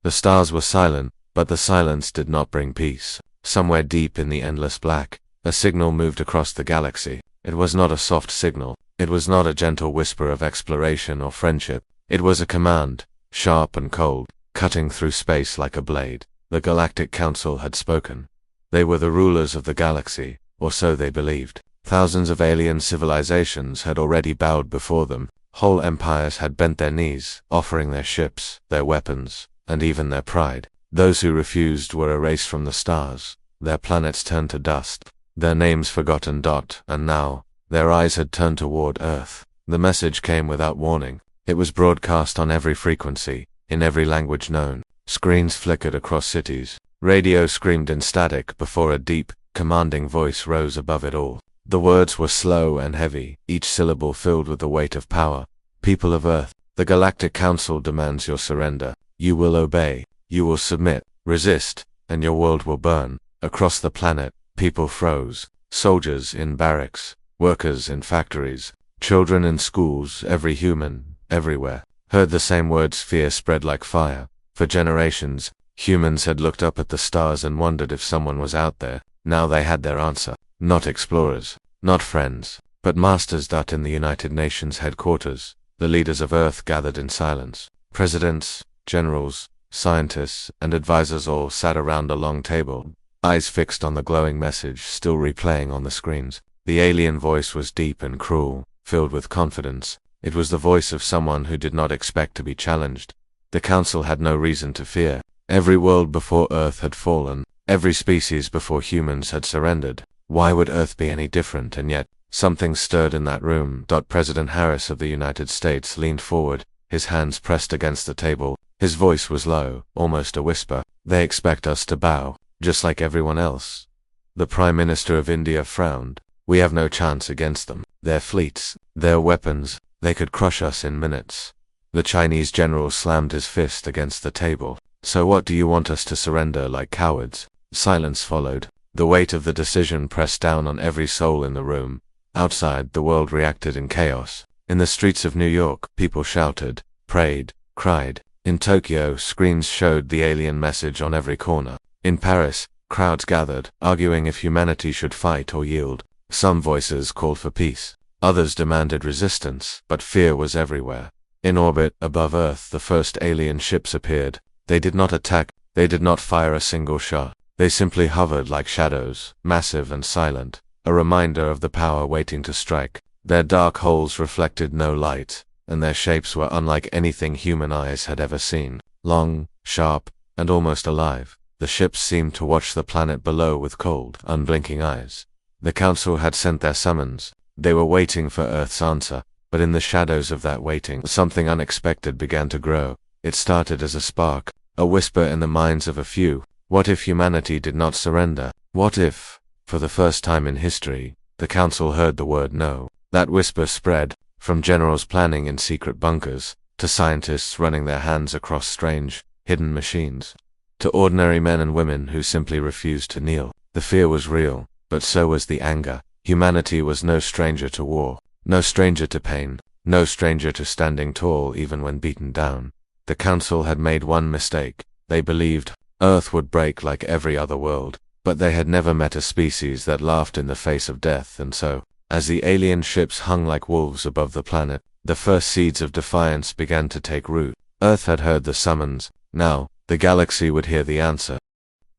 The stars were silent, but the silence did not bring peace. Somewhere deep in the endless black, a signal moved across the galaxy. It was not a soft signal. It was not a gentle whisper of exploration or friendship. It was a command, sharp and cold, cutting through space like a blade. The Galactic Council had spoken. They were the rulers of the galaxy, or so they believed. Thousands of alien civilizations had already bowed before them. Whole empires had bent their knees, offering their ships, their weapons, and even their pride. Those who refused were erased from the stars, their planets turned to dust, their names forgotten. And now, their eyes had turned toward Earth. The message came without warning. It was broadcast on every frequency, in every language known. Screens flickered across cities. Radio screamed in static before a deep, commanding voice rose above it all. The words were slow and heavy, each syllable filled with the weight of power. People of Earth, the Galactic Council demands your surrender. You will obey, you will submit, resist, and your world will burn. Across the planet, people froze. Soldiers in barracks, workers in factories, children in schools, every human, everywhere, heard the same words. Fear spread like fire. For generations, humans had looked up at the stars and wondered if someone was out there. Now they had their answer. Not explorers, not friends, but masters. In the United Nations headquarters, the leaders of Earth gathered in silence. Presidents, generals, scientists, and advisors all sat around a long table, eyes fixed on the glowing message still replaying on the screens. The alien voice was deep and cruel, filled with confidence. It was the voice of someone who did not expect to be challenged. The Council had no reason to fear. Every world before Earth had fallen. Every species before humans had surrendered. Why would Earth be any different? And yet, something stirred in that room. President Harris of the United States leaned forward, his hands pressed against the table. His voice was low, almost a whisper. They expect us to bow, just like everyone else. The Prime Minister of India frowned. We have no chance against them. Their fleets, their weapons, they could crush us in minutes. The Chinese general slammed his fist against the table. So what do you want us to surrender like cowards? Silence followed. The weight of the decision pressed down on every soul in the room. Outside, the world reacted in chaos. In the streets of New York, people shouted, prayed, cried. In Tokyo, screens showed the alien message on every corner. In Paris, crowds gathered, arguing if humanity should fight or yield. Some voices called for peace. Others demanded resistance, but fear was everywhere. In orbit, above Earth, the first alien ships appeared. They did not attack, they did not fire a single shot. They simply hovered like shadows, massive and silent, a reminder of the power waiting to strike. Their dark holes reflected no light, and their shapes were unlike anything human eyes had ever seen. Long, sharp, and almost alive, the ships seemed to watch the planet below with cold, unblinking eyes. The Council had sent their summons. They were waiting for Earth's answer, but in the shadows of that waiting, something unexpected began to grow. It started as a spark, a whisper in the minds of a few. What if humanity did not surrender? What if, for the first time in history, the Council heard the word no? That whisper spread, from generals planning in secret bunkers, to scientists running their hands across strange, hidden machines, to ordinary men and women who simply refused to kneel. The fear was real, but so was the anger. Humanity was no stranger to war, no stranger to pain, no stranger to standing tall even when beaten down. The Council had made one mistake. They believed Earth would break like every other world, but they had never met a species that laughed in the face of death. And so, as the alien ships hung like wolves above the planet, the first seeds of defiance began to take root. Earth had heard the summons. Now, the galaxy would hear the answer.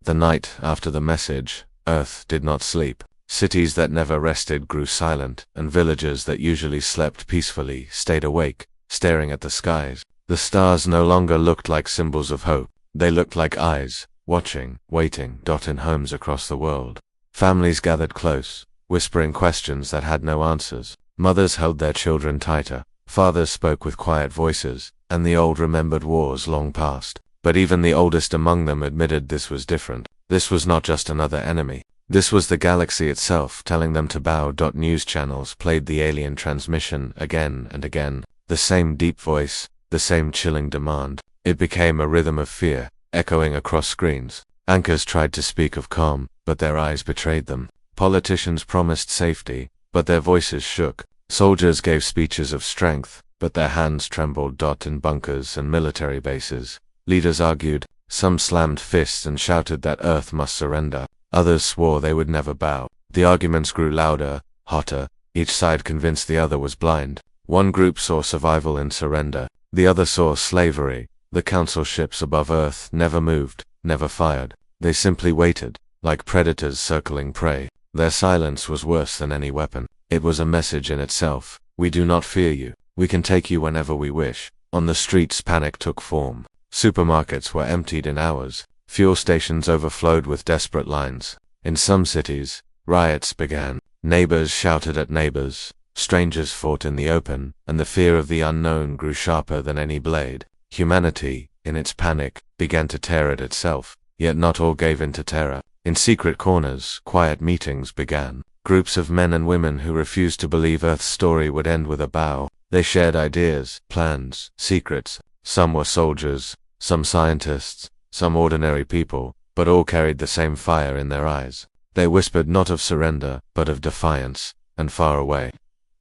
The night after the message, Earth did not sleep. Cities that never rested grew silent, and villages that usually slept peacefully stayed awake, staring at the skies. The stars no longer looked like symbols of hope. They looked like eyes, watching, waiting. In homes across the world, families gathered close, whispering questions that had no answers. Mothers held their children tighter, fathers spoke with quiet voices, and the old remembered wars long past. But even the oldest among them admitted this was different. This was not just another enemy. This was the galaxy itself telling them to bow. News channels played the alien transmission again and again. The same deep voice, the same chilling demand. It became a rhythm of fear, echoing across screens. Anchors tried to speak of calm, but their eyes betrayed them. Politicians promised safety, but their voices shook. Soldiers gave speeches of strength, but their hands trembled. In bunkers and military bases, Leaders argued, some slammed fists and shouted that Earth must surrender. Others swore they would never bow. The arguments grew louder, hotter, each side convinced the other was blind. One group saw survival in surrender, the other saw slavery. The council ships above Earth never moved, never fired. They simply waited, like predators circling prey. Their silence was worse than any weapon. It was a message in itself. We do not fear you. We can take you whenever we wish. On the streets, panic took form. Supermarkets were emptied in hours. Fuel stations overflowed with desperate lines. In some cities, riots began. Neighbors shouted at neighbors. Strangers fought in the open, and the fear of the unknown grew sharper than any blade. Humanity, in its panic, began to tear at itself. Yet not all gave in to terror. In secret corners, quiet meetings began. Groups of men and women who refused to believe Earth's story would end with a bow. They shared ideas, plans, secrets. Some were soldiers, some scientists, some ordinary people, but all carried the same fire in their eyes. They whispered not of surrender, but of defiance, and far away.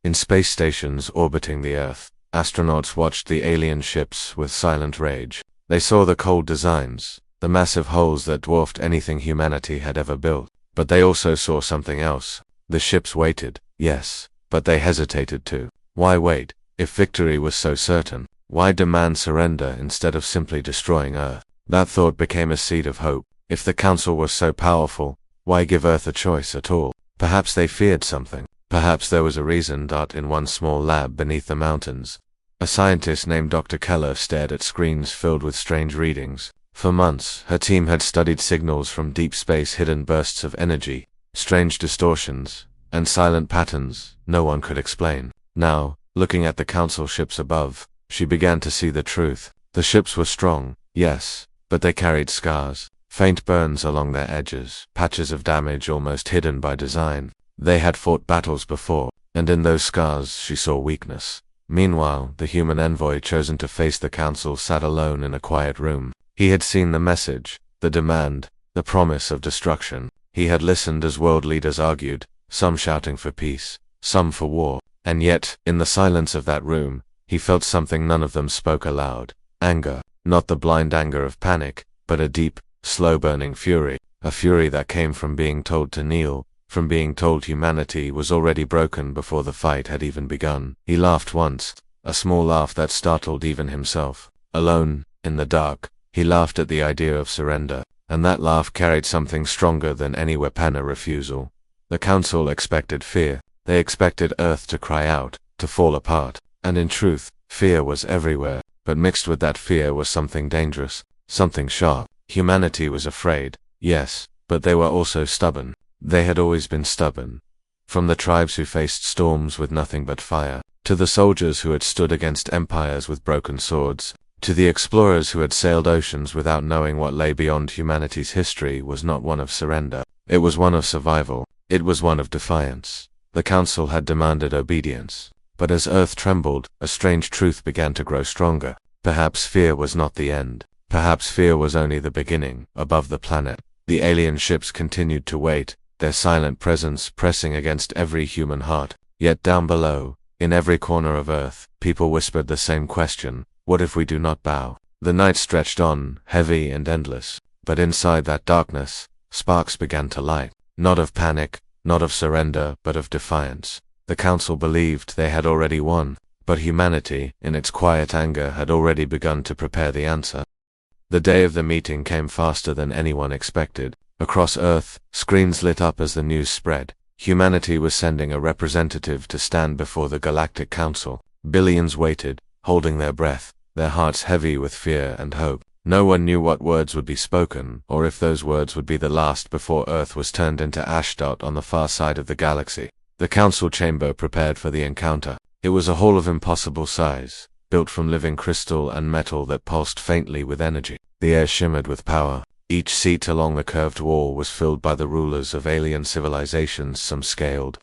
In space stations orbiting the Earth, astronauts watched the alien ships with silent rage. They saw the cold designs, the massive hulls that dwarfed anything humanity had ever built. But they also saw something else. The ships waited, yes, but they hesitated too. Why wait? If victory was so certain, why demand surrender instead of simply destroying Earth? That thought became a seed of hope. If the Council was so powerful, why give Earth a choice at all? Perhaps they feared something. Perhaps there was a reason. In one small lab beneath the mountains, a scientist named Dr. Keller stared at screens filled with strange readings. For months, her team had studied signals from deep space, hidden bursts of energy, strange distortions, and silent patterns no one could explain. Now, looking at the Council ships above, she began to see the truth. The ships were strong, yes, but they carried scars, faint burns along their edges, patches of damage almost hidden by design. They had fought battles before, and in those scars she saw weakness. Meanwhile, the human envoy chosen to face the Council sat alone in a quiet room. He had seen the message, the demand, the promise of destruction. He had listened as world leaders argued, some shouting for peace, some for war. And yet, in the silence of that room, he felt something none of them spoke aloud. Anger, not the blind anger of panic, but a deep, slow-burning fury. A fury that came from being told to kneel, from being told humanity was already broken before the fight had even begun. He laughed once, a small laugh that startled even himself. Alone, in the dark, he laughed at the idea of surrender, and that laugh carried something stronger than any weapon: a refusal. The Council expected fear. They expected Earth to cry out, to fall apart. And in truth, fear was everywhere, but mixed with that fear was something dangerous, something sharp. Humanity was afraid, yes, but they were also stubborn. They had always been stubborn. From the tribes who faced storms with nothing but fire, to the soldiers who had stood against empires with broken swords, to the explorers who had sailed oceans without knowing what lay beyond. Humanity's history was not one of surrender. It was one of survival. It was one of defiance. The Council had demanded obedience. But as Earth trembled, a strange truth began to grow stronger. Perhaps fear was not the end. Perhaps fear was only the beginning. Above the planet, the alien ships continued to wait, their silent presence pressing against every human heart. Yet down below, in every corner of Earth, people whispered the same question: what if we do not bow? The night stretched on, heavy and endless. But inside that darkness, sparks began to light. Not of panic, not of surrender, but of defiance. The Council believed they had already won, but humanity, in its quiet anger, had already begun to prepare the answer. The day of the meeting came faster than anyone expected. Across Earth, screens lit up as the news spread. Humanity was sending a representative to stand before the Galactic Council. Billions waited, holding their breath, their hearts heavy with fear and hope. No one knew what words would be spoken, or if those words would be the last before Earth was turned into ash. On the far side of the galaxy, the Council chamber prepared for the encounter. It was a hall of impossible size, built from living crystal and metal that pulsed faintly with energy. The air shimmered with power. Each seat along the curved wall was filled by the rulers of alien civilizations, some scaled,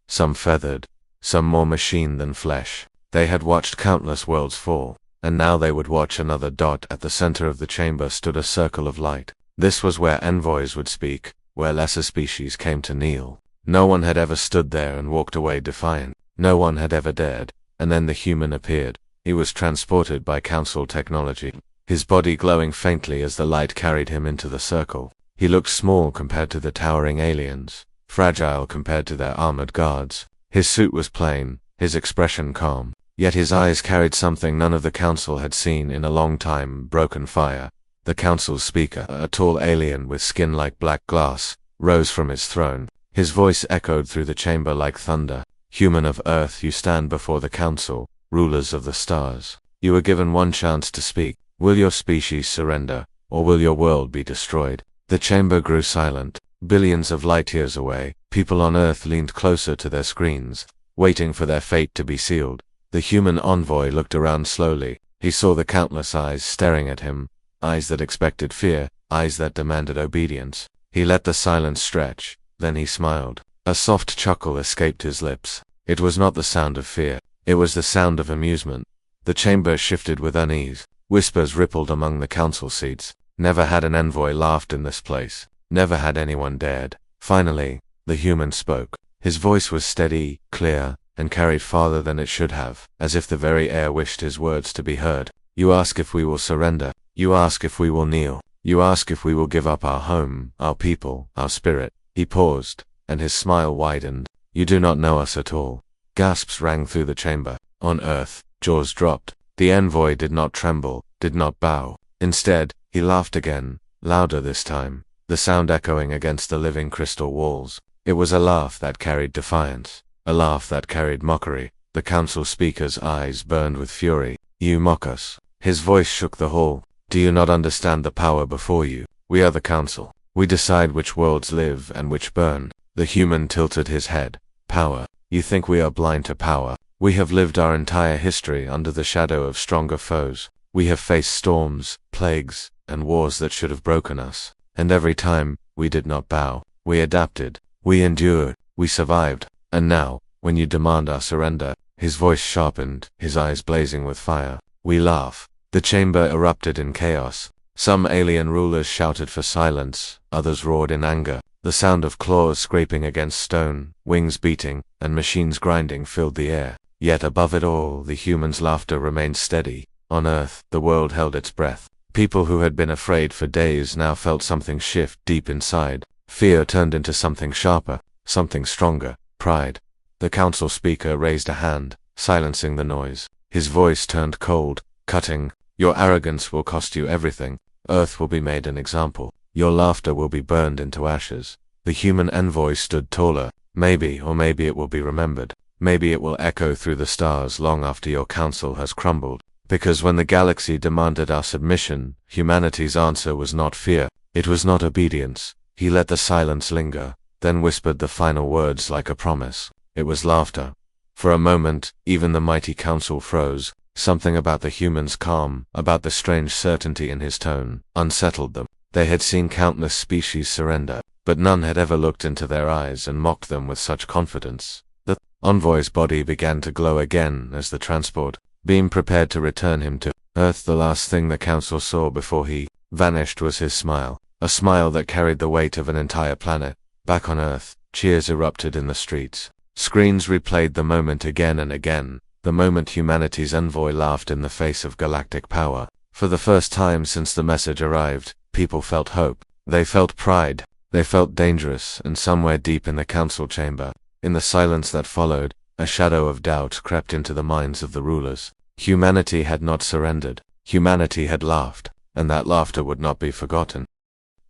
some feathered, some more machine than flesh. They had watched countless worlds fall, and now they would watch another. At the center of the chamber stood a circle of light. This was where envoys would speak, where lesser species came to kneel. No one had ever stood there and walked away defiant. No one had ever dared. And then the human appeared. He was transported by Council technology. his body glowing faintly as the light carried him into the circle. He looked small compared to the towering aliens, fragile compared to their armored guards. His suit was plain, his expression calm, yet his eyes carried something none of the council had seen in a long time: broken fire. The council's speaker, a tall alien with skin like black glass, rose from his throne. His voice echoed through the chamber like thunder. Human of Earth, you stand before the council, rulers of the stars. You were given one chance to speak. Will your species surrender, or will your world be destroyed? The chamber grew silent. Billions of light years away, people on Earth leaned closer to their screens, waiting for their fate to be sealed. The human envoy looked around slowly. He saw the countless eyes staring at him, eyes that expected fear, eyes that demanded obedience. He let the silence stretch, then he smiled. A soft chuckle escaped his lips. It was not the sound of fear, it was the sound of amusement. The chamber shifted with unease. Whispers rippled among the council seats. Never had an envoy laughed in this place. Never had anyone dared. Finally, the human spoke. His voice was steady, clear, and carried farther than it should have, as if the very air wished his words to be heard. You ask if we will surrender. You ask if we will kneel. You ask if we will give up our home, our people, our spirit. He paused, and his smile widened. You do not know us at all. Gasps rang through the chamber. On Earth, jaws dropped. The envoy did not tremble, did not bow. Instead, he laughed again, louder this time, the sound echoing against the living crystal walls. It was a laugh that carried defiance, a laugh that carried mockery. The council speaker's eyes burned with fury. You mock us. His voice shook the hall. Do you not understand the power before you? We are the council. We decide which worlds live and which burn. The human tilted his head. Power. You think we are blind to power? We have lived our entire history under the shadow of stronger foes. We have faced storms, plagues, and wars that should have broken us. And every time, we did not bow. We adapted. We endured. We survived. And now, when you demand our surrender, his voice sharpened, his eyes blazing with fire. We laugh. The chamber erupted in chaos. Some alien rulers shouted for silence, others roared in anger. The sound of claws scraping against stone, wings beating, and machines grinding filled the air. Yet above it all, the humans' laughter remained steady. On Earth, the world held its breath. People who had been afraid for days now felt something shift deep inside. Fear turned into something sharper, something stronger. Pride. The council speaker raised a hand, silencing the noise. His voice turned cold, cutting. Your arrogance will cost you everything. Earth will be made an example. Your laughter will be burned into ashes. The human envoy stood taller. Maybe it will be remembered. Maybe it will echo through the stars long after your council has crumbled. Because when the galaxy demanded our submission, humanity's answer was not fear. It was not obedience. He let the silence linger, then whispered the final words like a promise. It was laughter. For a moment, even the mighty council froze. Something about the human's calm, about the strange certainty in his tone, unsettled them. They had seen countless species surrender, but none had ever looked into their eyes and mocked them with such confidence. The envoy's body began to glow again as the transport beam prepared to return him to Earth. The last thing the council saw before he vanished was his smile, a smile that carried the weight of an entire planet. Back on Earth, cheers erupted in the streets. Screens replayed the moment again and again, the moment humanity's envoy laughed in the face of galactic power. For the first time since the message arrived, people felt hope. They felt pride. They felt dangerous, and somewhere deep in the council chamber, in the silence that followed, a shadow of doubt crept into the minds of the rulers. Humanity had not surrendered. Humanity had laughed, and that laughter would not be forgotten.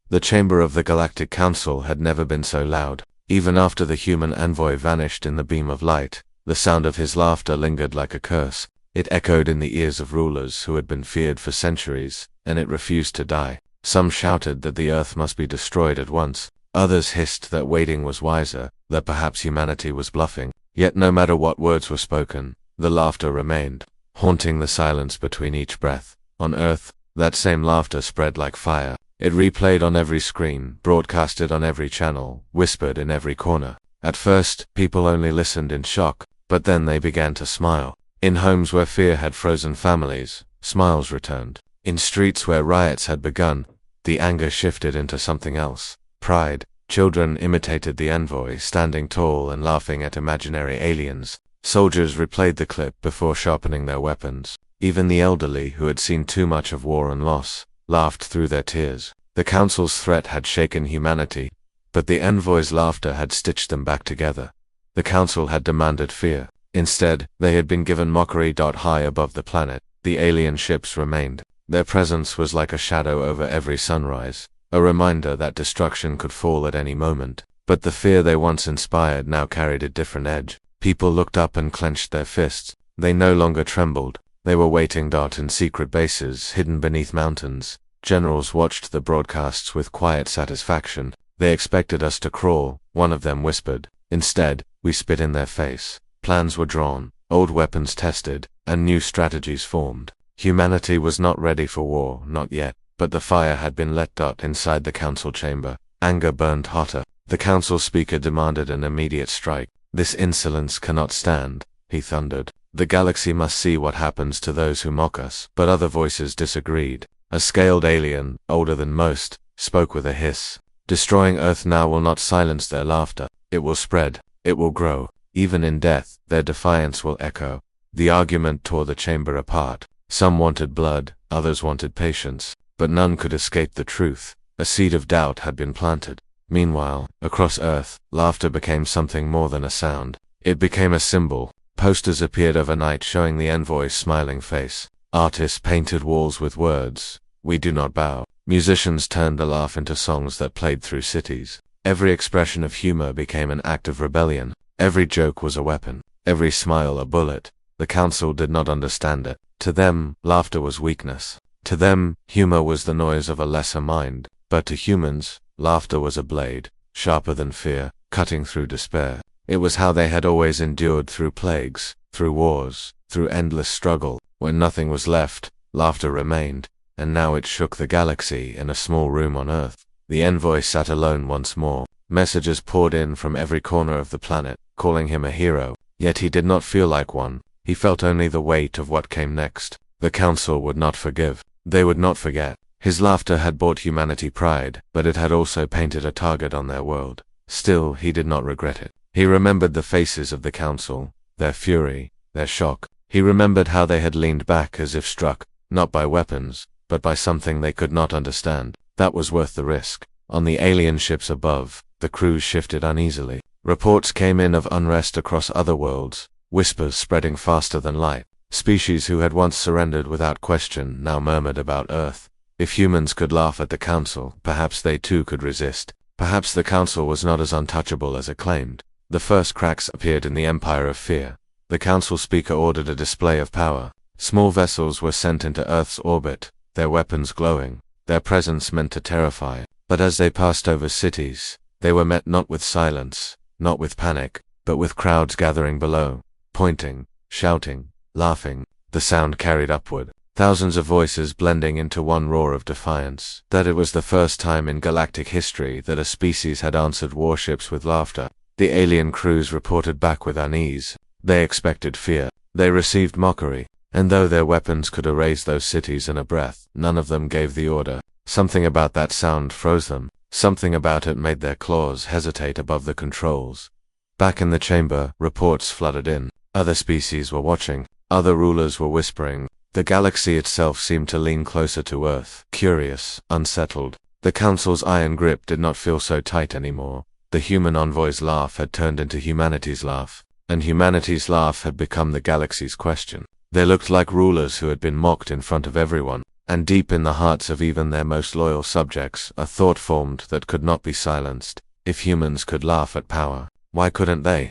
The chamber of the Galactic Council had never been so loud. Even after the human envoy vanished in the beam of light, the sound of his laughter lingered like a curse. It echoed in the ears of rulers who had been feared for centuries, and it refused to die. Some shouted that the Earth must be destroyed at once. Others hissed that waiting was wiser, that perhaps humanity was bluffing. Yet no matter what words were spoken, the laughter remained, haunting the silence between each breath. On Earth, that same laughter spread like fire. It replayed on every screen, broadcasted on every channel, whispered in every corner. At first, people only listened in shock, but then they began to smile. In homes where fear had frozen families, smiles returned. In streets where riots had begun, the anger shifted into something else. Pride. Children imitated the envoy, standing tall and laughing at imaginary aliens. Soldiers replayed the clip before sharpening their weapons. Even the elderly, who had seen too much of war and loss, laughed through their tears. The Council's threat had shaken humanity, but the envoy's laughter had stitched them back together. The Council had demanded fear. Instead, they had been given mockery. High above the planet, the alien ships remained. Their presence was like a shadow over every sunrise, a reminder that destruction could fall at any moment. But the fear they once inspired now carried a different edge. People looked up and clenched their fists. They no longer trembled. They were waiting. In secret bases hidden beneath mountains, generals watched the broadcasts with quiet satisfaction. They expected us to crawl, one of them whispered. Instead, we spit in their face. Plans were drawn, old weapons tested, and new strategies formed. Humanity was not ready for war, not yet, but the fire had been let. Inside the council chamber, anger burned hotter. The council speaker demanded an immediate strike. This insolence cannot stand, he thundered. The galaxy must see what happens to those who mock us. But other voices disagreed. A scaled alien, older than most, spoke with a hiss. Destroying Earth now will not silence their laughter. It will spread. It will grow. Even in death, their defiance will echo. The argument tore the chamber apart. Some wanted blood, others wanted patience, but none could escape the truth. A seed of doubt had been planted. Meanwhile, across Earth, laughter became something more than a sound. It became a symbol. Posters appeared overnight showing the envoy's smiling face. Artists painted walls with words, "We do not bow." Musicians turned the laugh into songs that played through cities. Every expression of humor became an act of rebellion. Every joke was a weapon. Every smile a bullet. The council did not understand it. To them, laughter was weakness. To them, humor was the noise of a lesser mind. But to humans, laughter was a blade, sharper than fear, cutting through despair. It was how they had always endured through plagues, through wars, through endless struggle. When nothing was left, laughter remained, and now it shook the galaxy in a small room on Earth. The envoy sat alone once more. Messages poured in from every corner of the planet, calling him a hero. Yet he did not feel like one. He felt only the weight of what came next. The council would not forgive. They would not forget. His laughter had brought humanity pride, but it had also painted a target on their world. Still, he did not regret it. He remembered the faces of the council, their fury, their shock. He remembered how they had leaned back as if struck, not by weapons, but by something they could not understand. That was worth the risk. On the alien ships above, the crews shifted uneasily. Reports came in of unrest across other worlds, whispers spreading faster than light. Species who had once surrendered without question now murmured about Earth. If humans could laugh at the council, perhaps they too could resist. Perhaps the council was not as untouchable as it claimed. The first cracks appeared in the empire of fear. The council speaker ordered a display of power. Small vessels were sent into Earth's orbit, their weapons glowing, their presence meant to terrify. But as they passed over cities, they were met not with silence, not with panic, but with crowds gathering below, pointing, shouting, laughing. The sound carried upward, thousands of voices blending into one roar of defiance. That it was the first time in galactic history that a species had answered warships with laughter. The alien crews reported back with unease. They expected fear. They received mockery. And though their weapons could erase those cities in a breath, none of them gave the order. Something about that sound froze them. Something about it made their claws hesitate above the controls. Back in the chamber, reports flooded in. Other species were watching. Other rulers were whispering. The galaxy itself seemed to lean closer to Earth, curious, unsettled. The council's iron grip did not feel so tight anymore. The human envoy's laugh had turned into humanity's laugh, and humanity's laugh had become the galaxy's question. They looked like rulers who had been mocked in front of everyone, and deep in the hearts of even their most loyal subjects, a thought formed that could not be silenced. If humans could laugh at power, why couldn't they?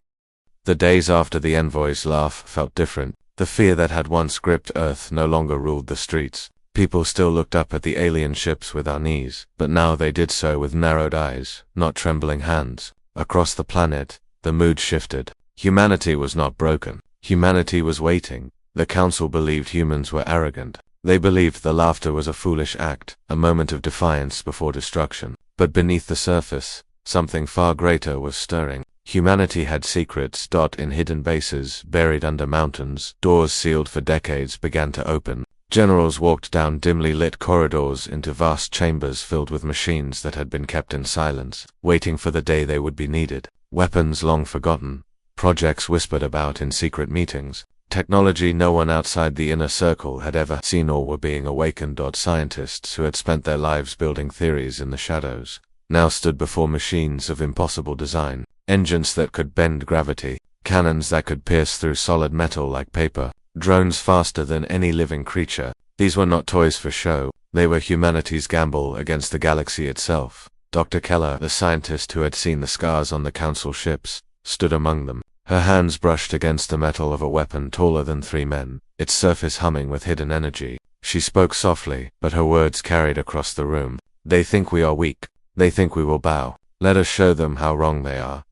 The days after the envoy's laugh felt different. The fear that had once gripped Earth no longer ruled the streets. People still looked up at the alien ships with unease, but now they did so with narrowed eyes, not trembling hands. Across the planet, the mood shifted. Humanity was not broken. Humanity was waiting. The council believed humans were arrogant. They believed the laughter was a foolish act, a moment of defiance before destruction. But beneath the surface, something far greater was stirring. Humanity had secrets. In hidden bases, buried under mountains, doors sealed for decades began to open. Generals walked down dimly lit corridors into vast chambers filled with machines that had been kept in silence, waiting for the day they would be needed. Weapons long forgotten. Projects whispered about in secret meetings. Technology no one outside the inner circle had ever seen or were being awakened. Scientists who had spent their lives building theories in the shadows now stood before machines of impossible design, engines that could bend gravity, cannons that could pierce through solid metal like paper, drones faster than any living creature. These were not toys for show, they were humanity's gamble against the galaxy itself. Dr. Keller, the scientist who had seen the scars on the Council ships, stood among them. Her hands brushed against the metal of a weapon taller than 3 men, its surface humming with hidden energy. She spoke softly, but her words carried across the room. They think we are weak. They think we will bow. Let us show them how wrong they are.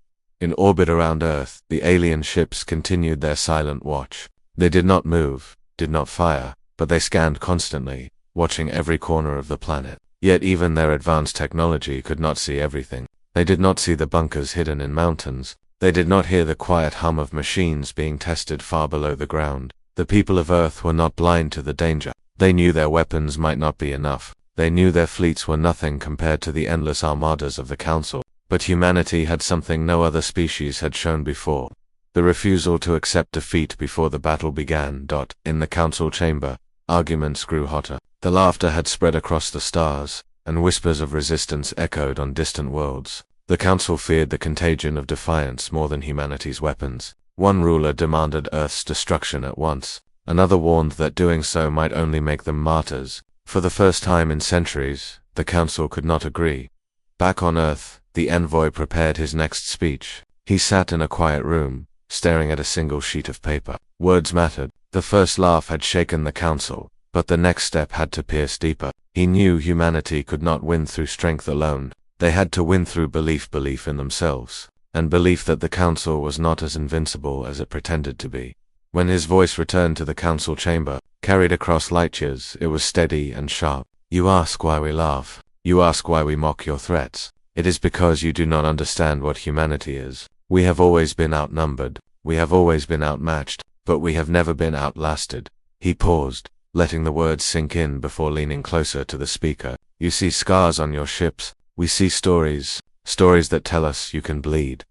In orbit around Earth, the alien ships continued their silent watch. They did not move, did not fire, but they scanned constantly, watching every corner of the planet. Yet even their advanced technology could not see everything. They did not see the bunkers hidden in mountains. They did not hear the quiet hum of machines being tested far below the ground. The people of Earth were not blind to the danger. They knew their weapons might not be enough. They knew their fleets were nothing compared to the endless armadas of the Council. But humanity had something no other species had shown before. The refusal to accept defeat before the battle began. In the Council chamber, arguments grew hotter. The laughter had spread across the stars, and whispers of resistance echoed on distant worlds. The Council feared the contagion of defiance more than humanity's weapons. One ruler demanded Earth's destruction at once. Another warned that doing so might only make them martyrs. For the first time in centuries, the Council could not agree. Back on Earth, the envoy prepared his next speech. He sat in a quiet room, staring at a single sheet of paper. Words mattered. The first laugh had shaken the Council, but the next step had to pierce deeper. He knew humanity could not win through strength alone. They had to win through belief in themselves, and belief that the Council was not as invincible as it pretended to be. When his voice returned to the Council chamber, carried across light years, it was steady and sharp. You ask why we laugh. You ask why we mock your threats. It is because you do not understand what humanity is. We have always been outnumbered. We have always been outmatched, but we have never been outlasted. He paused, letting the words sink in before leaning closer to the speaker. You see scars on your ships. We see stories that tell us you can bleed.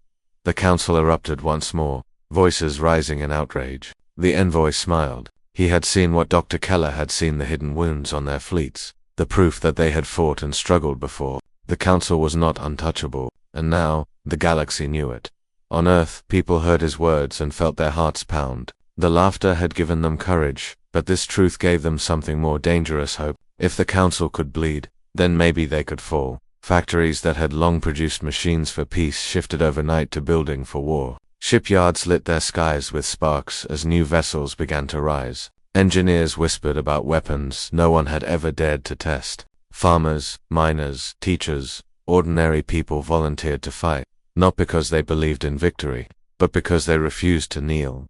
The Council erupted once more, voices rising in outrage. The envoy smiled. He had seen what Dr. Keller had seen, the hidden wounds on their fleets, the proof that they had fought and struggled before. The Council was not untouchable, and now, the galaxy knew it. On Earth, people heard his words and felt their hearts pound. The laughter had given them courage, but this truth gave them something more dangerous: hope. If the Council could bleed, then maybe they could fall. Factories that had long produced machines for peace shifted overnight to building for war. Shipyards lit their skies with sparks as new vessels began to rise. Engineers whispered about weapons no one had ever dared to test. Farmers, miners, teachers, ordinary people volunteered to fight, not because they believed in victory, but because they refused to kneel.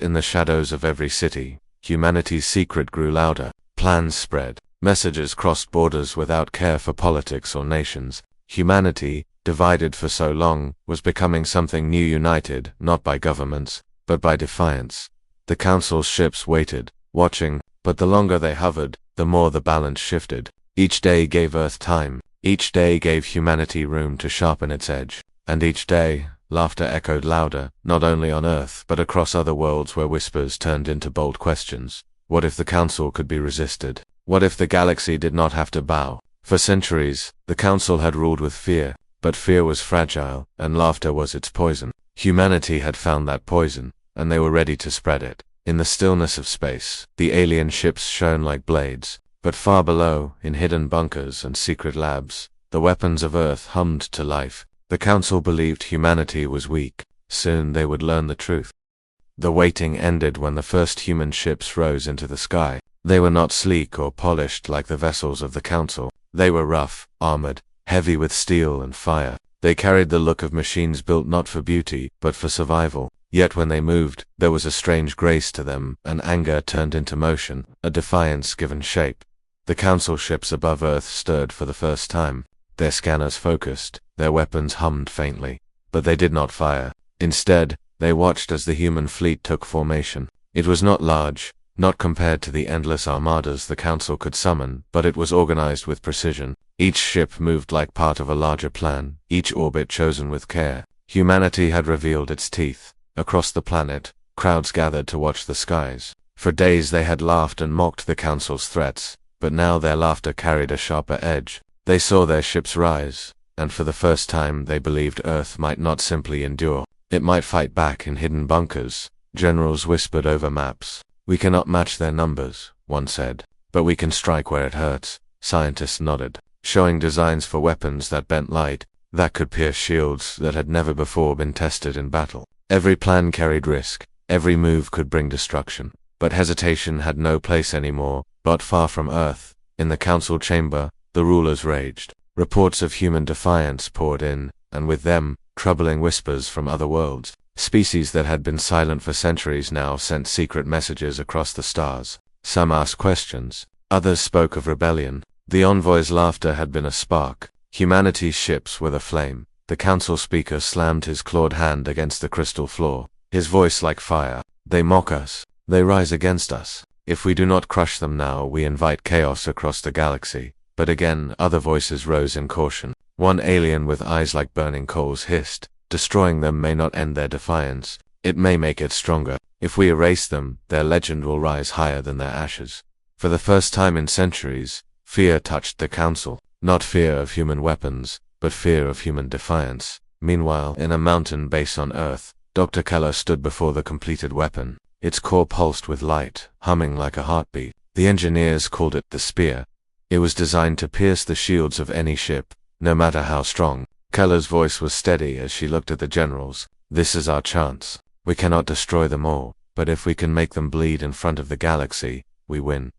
In the shadows of every city, humanity's secret grew louder. Plans spread. Messages crossed borders without care for politics or nations. Humanity, divided for so long, was becoming something new, united, not by governments, but by defiance. The Council's ships waited, watching, but the longer they hovered, the more the balance shifted. Each day gave Earth time. Each day gave humanity room to sharpen its edge. And each day, laughter echoed louder, not only on Earth but across other worlds where whispers turned into bold questions. What if the Council could be resisted? What if the galaxy did not have to bow? For centuries, the Council had ruled with fear, but fear was fragile, and laughter was its poison. Humanity had found that poison, and they were ready to spread it. In the stillness of space, the alien ships shone like blades, but far below, in hidden bunkers and secret labs, the weapons of Earth hummed to life. The Council believed humanity was weak. Soon they would learn the truth. The waiting ended when the first human ships rose into the sky. They were not sleek or polished like the vessels of the Council. They were rough, armored, heavy with steel and fire. They carried the look of machines built not for beauty, but for survival. Yet when they moved, there was a strange grace to them, an anger turned into motion, a defiance given shape. The Council ships above Earth stirred for the first time. Their scanners focused, their weapons hummed faintly, but they did not fire. Instead, they watched as the human fleet took formation. It was not large, not compared to the endless armadas the Council could summon, but it was organized with precision. Each ship moved like part of a larger plan, each orbit chosen with care. Humanity had revealed its teeth. Across the planet, Crowds gathered to watch the skies. For days they had laughed and mocked the Council's threats, but now their laughter carried a sharper edge. They saw their ships rise, and for the first time they believed Earth might not simply endure. It might fight back in hidden bunkers. Generals whispered over maps. "We cannot match their numbers," one said, "but we can strike where it hurts." Scientists nodded, showing designs for weapons that bent light, that could pierce shields that had never before been tested in battle. Every plan carried risk. Every move could bring destruction. But hesitation had no place anymore. But far from Earth, in the council chamber, the rulers raged. Reports of human defiance poured in, and with them, troubling whispers from other worlds. Species that had been silent for centuries now sent secret messages across the stars. Some asked questions. Others spoke of rebellion. The envoy's laughter had been a spark. Humanity's ships were the flame. The council speaker slammed his clawed hand against the crystal floor, his voice like fire. "They mock us. They rise against us. If we do not crush them now, we invite chaos across the galaxy." But again, other voices rose in caution. One alien with eyes like burning coals hissed, "Destroying them may not end their defiance. It may make it stronger. If we erase them, their legend will rise higher than their ashes." For the first time in centuries, fear touched the council. Not fear of human weapons, but fear of human defiance. Meanwhile, in a mountain base on Earth, Dr. Keller stood before the completed weapon. Its core pulsed with light, humming like a heartbeat. The engineers called it the Spear. It was designed to pierce the shields of any ship, no matter how strong. Keller's voice was steady as she looked at the generals. "This is our chance. We cannot destroy them all, but if we can make them bleed in front of the galaxy, we win."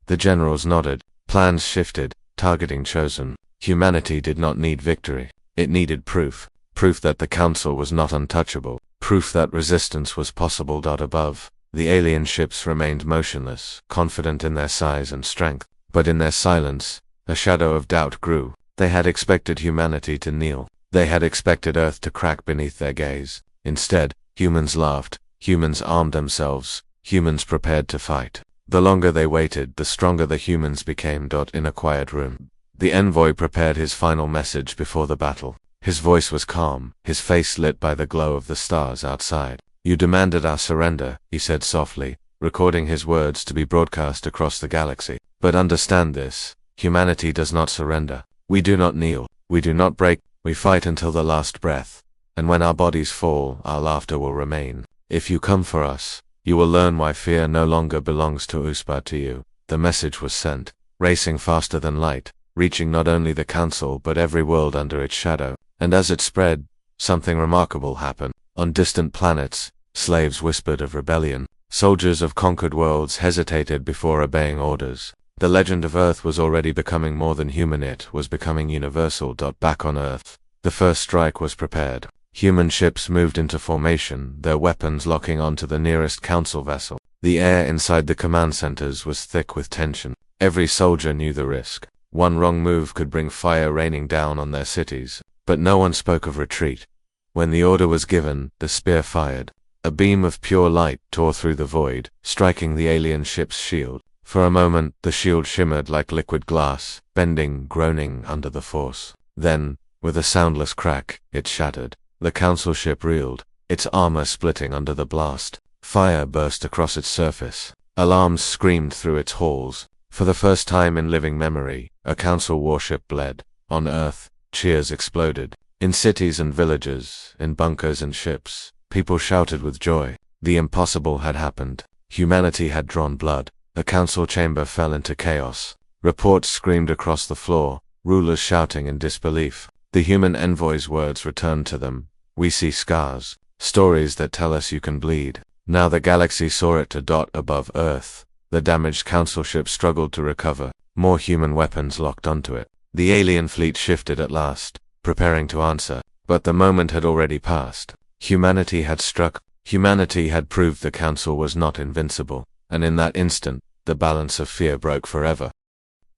The generals nodded. Plans shifted, targeting chosen. Humanity did not need victory. It needed proof. Proof that the council was not untouchable. Proof that resistance was possible. Above, the alien ships remained motionless, confident in their size and strength. But in their silence, a shadow of doubt grew. They had expected humanity to kneel. They had expected Earth to crack beneath their gaze. Instead, humans laughed. Humans armed themselves. Humans prepared to fight. The longer they waited, the stronger the humans became. In a quiet room, the envoy prepared his final message before the battle. His voice was calm, his face lit by the glow of the stars outside. "You demanded our surrender," he said softly, recording his words to be broadcast across the galaxy. "But understand this, humanity does not surrender. We do not kneel. We do not break. We fight until the last breath. And when our bodies fall, our laughter will remain. If you come for us, you will learn why fear no longer belongs to us but to you." The message was sent, racing faster than light, reaching not only the council but every world under its shadow. And as it spread, something remarkable happened. On distant planets, slaves whispered of rebellion. Soldiers of conquered worlds hesitated before obeying orders. The legend of Earth was already becoming more than human. It was becoming universal. Back on Earth, the first strike was prepared. Human ships moved into formation, their weapons locking onto the nearest council vessel. The air inside the command centers was thick with tension. Every soldier knew the risk. One wrong move could bring fire raining down on their cities. But no one spoke of retreat. When the order was given, the spear fired. A beam of pure light tore through the void, striking the alien ship's shield. For a moment, the shield shimmered like liquid glass, bending, groaning under the force. Then, with a soundless crack, it shattered. The council ship reeled, its armor splitting under the blast. Fire burst across its surface. Alarms screamed through its halls. For the first time in living memory, a council warship bled. On Earth, cheers exploded. In cities and villages, in bunkers and ships, people shouted with joy. The impossible had happened. Humanity had drawn blood. The council chamber fell into chaos. Reports screamed across the floor, rulers shouting in disbelief. The human envoy's words returned to them. "We see scars, stories that tell us you can bleed." Now the galaxy saw it. Above Earth, the damaged council ship struggled to recover. More human weapons locked onto it. The alien fleet shifted at last, preparing to answer. But the moment had already passed. Humanity had struck. Humanity had proved the council was not invincible. And in that instant, the balance of fear broke forever.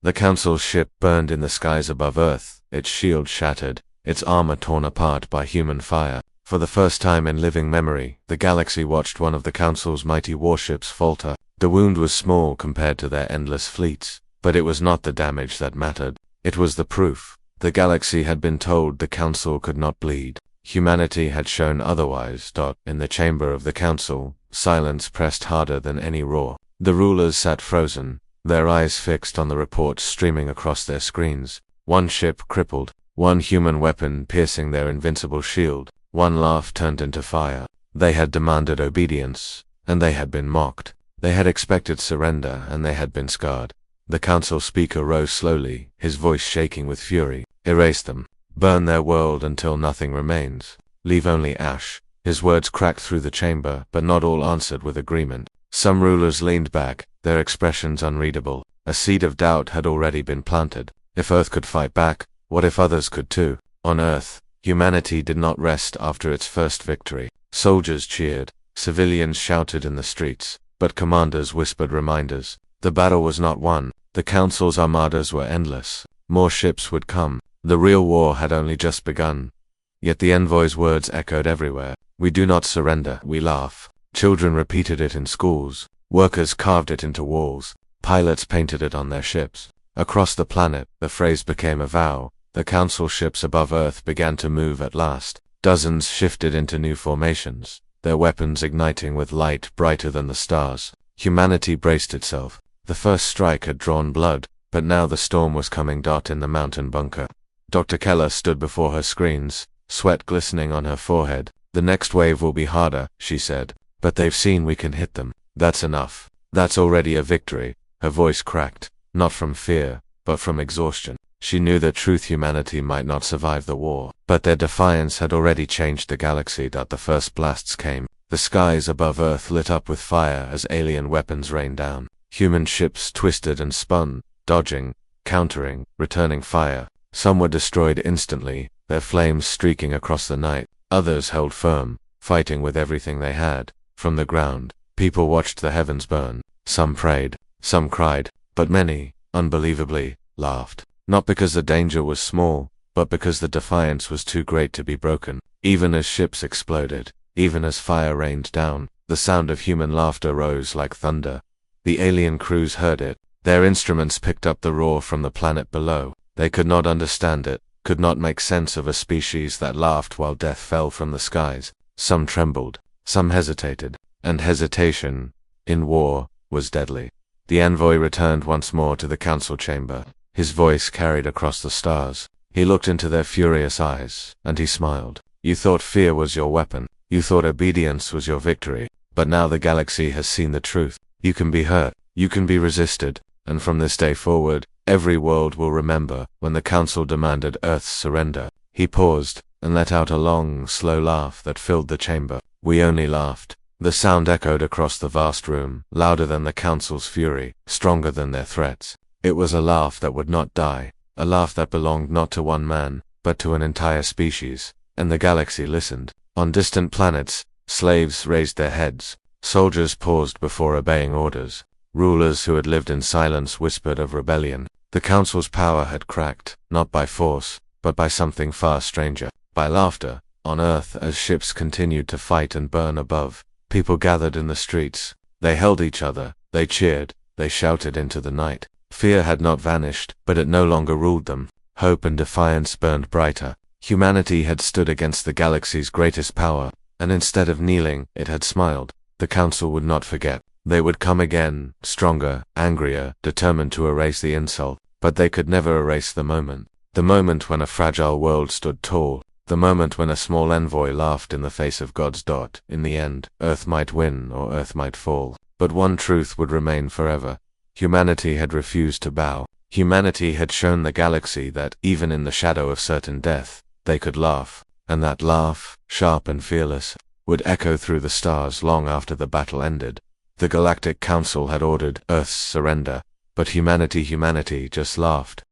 The council's ship burned in the skies above Earth, its shield shattered, its armor torn apart by human fire. For the first time in living memory, the galaxy watched one of the council's mighty warships falter. The wound was small compared to their endless fleets, but it was not the damage that mattered. It was the proof. The galaxy had been told the council could not bleed. Humanity had shown otherwise. In the chamber of the council, silence pressed harder than any roar. The rulers sat frozen, their eyes fixed on the reports streaming across their screens. One ship crippled, one human weapon piercing their invincible shield, one laugh turned into fire. They had demanded obedience, and they had been mocked. They had expected surrender, and they had been scarred. The council speaker rose slowly, his voice shaking with fury. Erase them. Burn their world until nothing remains. Leave only ash. His words cracked through the chamber, but not all answered with agreement. Some rulers leaned back, their expressions unreadable. A seed of doubt had already been planted. If Earth could fight back, what if others could too? On Earth, humanity did not rest after its first victory. Soldiers cheered, civilians shouted in the streets, but commanders whispered reminders. The battle was not won. The council's armadas were endless. More ships would come. The real war had only just begun. Yet the envoy's words echoed everywhere. We do not surrender, we laugh. Children repeated it in schools. Workers carved it into walls. Pilots painted it on their ships. Across the planet, the phrase became a vow. The council ships above Earth began to move at last. Dozens shifted into new formations, their weapons igniting with light brighter than the stars. Humanity braced itself. The first strike had drawn blood, but now the storm was coming. In the mountain bunker, Dr. Keller stood before her screens, sweat glistening on her forehead. The next wave will be harder, she said, but they've seen we can hit them. That's enough. That's already a victory. Her voice cracked, not from fear, but from exhaustion. She knew that truth humanity might not survive the war, but their defiance had already changed the galaxy. The first blasts came. The skies above Earth lit up with fire as alien weapons rained down. Human ships twisted and spun, dodging, countering, returning fire. Some were destroyed instantly, their flames streaking across the night. Others held firm, fighting with everything they had. From the ground, people watched the heavens burn. Some prayed, some cried, but many, unbelievably, laughed. Not because the danger was small, but because the defiance was too great to be broken. Even as ships exploded, even as fire rained down, the sound of human laughter rose like thunder. The alien crews heard it. Their instruments picked up the roar from the planet below. They could not understand it, could not make sense of a species that laughed while death fell from the skies. Some trembled, some hesitated, and hesitation, in war, was deadly. The envoy returned once more to the council chamber. His voice carried across the stars. He looked into their furious eyes, and he smiled. You thought fear was your weapon. You thought obedience was your victory. But now the galaxy has seen the truth. You can be hurt. You can be resisted. And from this day forward, every world will remember when the council demanded Earth's surrender. He paused, and let out a long, slow laugh that filled the chamber. We only laughed. The sound echoed across the vast room, louder than the council's fury, stronger than their threats. It was a laugh that would not die, a laugh that belonged not to one man, but to an entire species. And the galaxy listened. On distant planets, slaves raised their heads. Soldiers paused before obeying orders. Rulers who had lived in silence whispered of rebellion. The council's power had cracked, not by force, but by something far stranger, by laughter. On Earth, as ships continued to fight and burn above, people gathered in the streets. They held each other, they cheered, they shouted into the night. Fear had not vanished, but it no longer ruled them. Hope and defiance burned brighter. Humanity had stood against the galaxy's greatest power, and instead of kneeling, it had smiled. The council would not forget. They would come again, stronger, angrier, determined to erase the insult, but they could never erase the moment. The moment when a fragile world stood tall. The moment when a small envoy laughed in the face of God's dot. In the end, Earth might win or Earth might fall, but one truth would remain forever. Humanity had refused to bow. Humanity had shown the galaxy that, even in the shadow of certain death, they could laugh, and that laugh, sharp and fearless, would echo through the stars long after the battle ended. The Galactic Council had ordered Earth's surrender, but humanity just laughed.